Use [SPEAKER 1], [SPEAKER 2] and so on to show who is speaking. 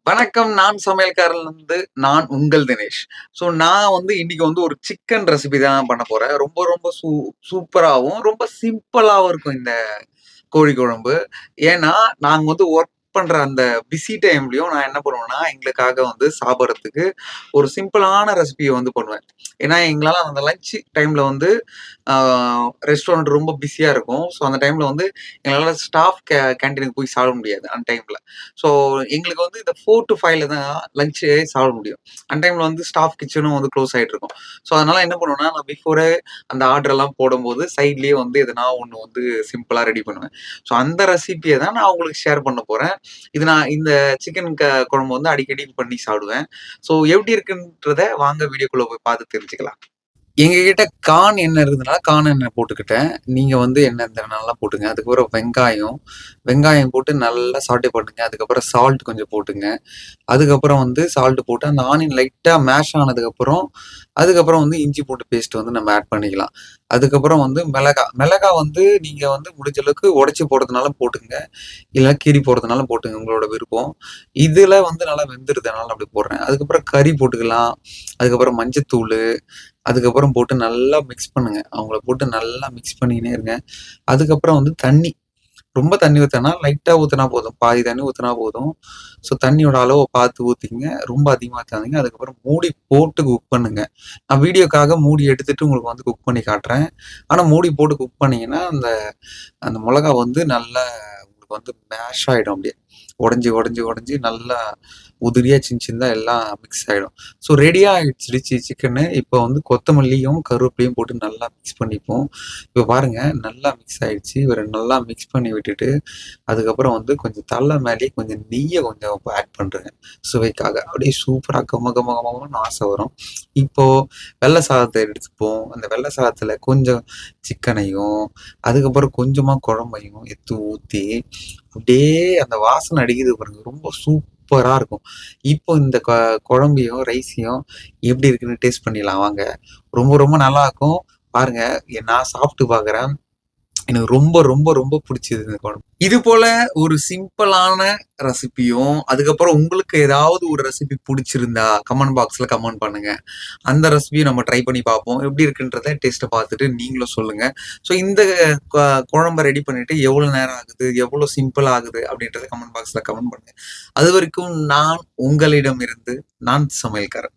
[SPEAKER 1] வணக்கம். நான் சமையல்காரன்லருந்து நான் உங்கள் தினேஷ். நான் இன்னைக்கு ஒரு சிக்கன் ரெசிபி தான் பண்ண போறேன். ரொம்ப ரொம்ப சூப்பராவும், ரொம்ப சிம்பிளாவும் இருக்கும் இந்த கோழி குழம்பு. ஏன்னா, நாங்க வொர்க் பண்ற அந்த பிஸி டைம்லயும் நான் என்ன பண்ணுவேன்னா, எங்களுக்காக சாப்பிடுறதுக்கு ஒரு சிம்பிளான ரெசிபிய பண்ணுவேன். ஏன்னா, எங்களால அந்த லஞ்ச் டைம்ல ஆ ரெஸ்டாரண்ட் ரொம்ப பிஸியா இருக்கும். அந்த டைம்ல எங்களால ஸ்டாஃப் கேன்டீனுக்கு போய் சாப்பிட முடியாது, அந்த டைம்ல. ஸோ, எங்களுக்கு இந்த 4 டூ 5ல தான் லஞ்சே சாப்பிட முடியும். அந்த டைம்ல ஸ்டாஃப் கிட்சனும் குளோஸ் ஆயிட்டு இருக்கும். அதனால என்ன பண்ணுவேன்னா, நான் பிஃபோரே அந்த ஆர்டர் எல்லாம் போடும்போது சைட்லயே எதனா ஒண்ணு சிம்பிளா ரெடி பண்ணுவேன். அந்த ரெசிபிய தான் நான் உங்களுக்கு ஷேர் பண்ண போறேன். நான் இந்த சிக்கன் குழம்பு அடிக்கடி பண்ணி சாப்பிடுவேன். எப்படி இருக்குன்றத வாங்க வீடியோக்குள்ள போய் பார்த்து தெரிஞ்சுக்கலாம். எங்ககிட்ட கார்ன் எண்ணெய் இருந்ததுனால கார்ன் எண்ணெய் போட்டுக்கிட்டேன். நீங்க எண்ணெய் இருந்ததுனாலாம் போட்டுங்க. அதுக்கப்புறம் வெங்காயம் போட்டு நல்லா சாட்டே பண்ணுங்க. அதுக்கப்புறம் சால்ட் கொஞ்சம் போட்டுங்க. அதுக்கப்புறம் சால்ட் போட்டு அந்த ஆனியன் லைட்டா மேஷ் ஆனதுக்கப்புறம், அதுக்கப்புறம் இஞ்சி பூண்டு பேஸ்ட் நம்ம ஆட் பண்ணிக்கலாம். அதுக்கப்புறம் மிளகா நீங்க முடிஞ்ச அளவுக்கு உடைச்சு போடுறதுனாலும் போட்டுங்க. இல்ல கீறி போடுறதுனாலும் போட்டுங்க. உங்களோட விருப்பம். இதுல நல்லா வெந்துருதுனால அப்படி போடுறேன். அதுக்கப்புறம் கறி போட்டுக்கலாம். அதுக்கப்புறம் மஞ்சத்தூளு, அதுக்கப்புறம் போட்டு நல்லா மிக்ஸ் பண்ணுங்க. அவங்கள போட்டு நல்லா மிக்ஸ் பண்ணிக்கினே இருங்க. அதுக்கப்புறம் தண்ணி. ரொம்ப தண்ணி ஊத்த லைட்டா ஊத்துனா போதும். பாதி தண்ணி ஊத்துனா போதும். தண்ணியோட அளவ பார்த்து ஊத்திக்கங்க. ரொம்ப அதிகமா ஊத்தாதீங்க. அதுக்கப்புறம் மூடி போட்டு குக் பண்ணுங்க. நான் வீடியோக்காக மூடி எடுத்துட்டு உங்களுக்கு குக் பண்ணி காட்டுறேன். ஆனா மூடி போட்டு குக் பண்ணீங்கன்னா, அந்த அந்த மொளகா நல்லா உங்களுக்கு மேஷ் ஆயிடும் அப்படியே. உடைஞ்சு நல்லா உதிரியா சின்னதா எல்லாம் மிக்ஸ் ஆயிடும். ரெடியா ஆயிடுச்சு சிக்கனு. இப்போ கொத்தமல்லியும், கருவேப்பிலையும் போட்டு நல்லா மிக்ஸ் பண்ணிப்போம். இப்போ பாருங்க நல்லா மிக்ஸ் ஆயிடுச்சு. இவர நல்லா மிக்ஸ் பண்ணி விட்டுட்டு, அதுக்கப்புறம் கொஞ்சம் தல மேலேயே கொஞ்சம் நெய்ய கொஞ்சம் ஆட் பண்றேங்க. சுவைக்காக. அப்படியே சூப்பரா கம கம கமன்னு வாசம் வரும். இப்போ வெள்ள சாதத்த எடுத்துப்போம். அந்த வெள்ள சாதத்துல கொஞ்சம் சிக்கனையும், அதுக்கப்புறம் கொஞ்சமா குழம்பையும் எடுத்து ஊத்தி, அப்படியே அந்த வாசனை அடிக்குது பாருங்க. ரொம்ப சூப்பரா இருக்கும். இப்போ இந்த குழம்பையும், ரைஸையும் எப்படி இருக்குன்னு டேஸ்ட் பண்ணிடலாம் வாங்க. ரொம்ப ரொம்ப நல்லாருக்கும். பாருங்க, நான் சாப்பிட்டு பார்க்குறேன். எனக்கு ரொம்ப ரொம்ப ரொம்ப பிடிச்சது இந்த குழம்பு. இது போல ஒரு சிம்பிளான ரெசிபியும், அதுக்கப்புறம் உங்களுக்கு ஏதாவது ஒரு ரெசிபி புடிச்சிருந்தா கமெண்ட் பாக்ஸ்ல கமெண்ட் பண்ணுங்க. அந்த ரெசிபியும் நம்ம ட்ரை பண்ணி பார்ப்போம். எப்படி இருக்குன்றத டேஸ்ட்ட பார்த்துட்டு நீங்களும் சொல்லுங்க. இந்த கொ குழம்ப ரெடி பண்ணிட்டு எவ்வளோ நேரம் ஆகுது? எவ்வளோ சிம்பிளா ஆகுது? அப்படின்றத கமெண்ட் பாக்ஸ்ல கமெண்ட் பண்ணுங்க. அதுவரைக்கும் நான் உங்களிடமிருந்து நான் சமையல்காரன்.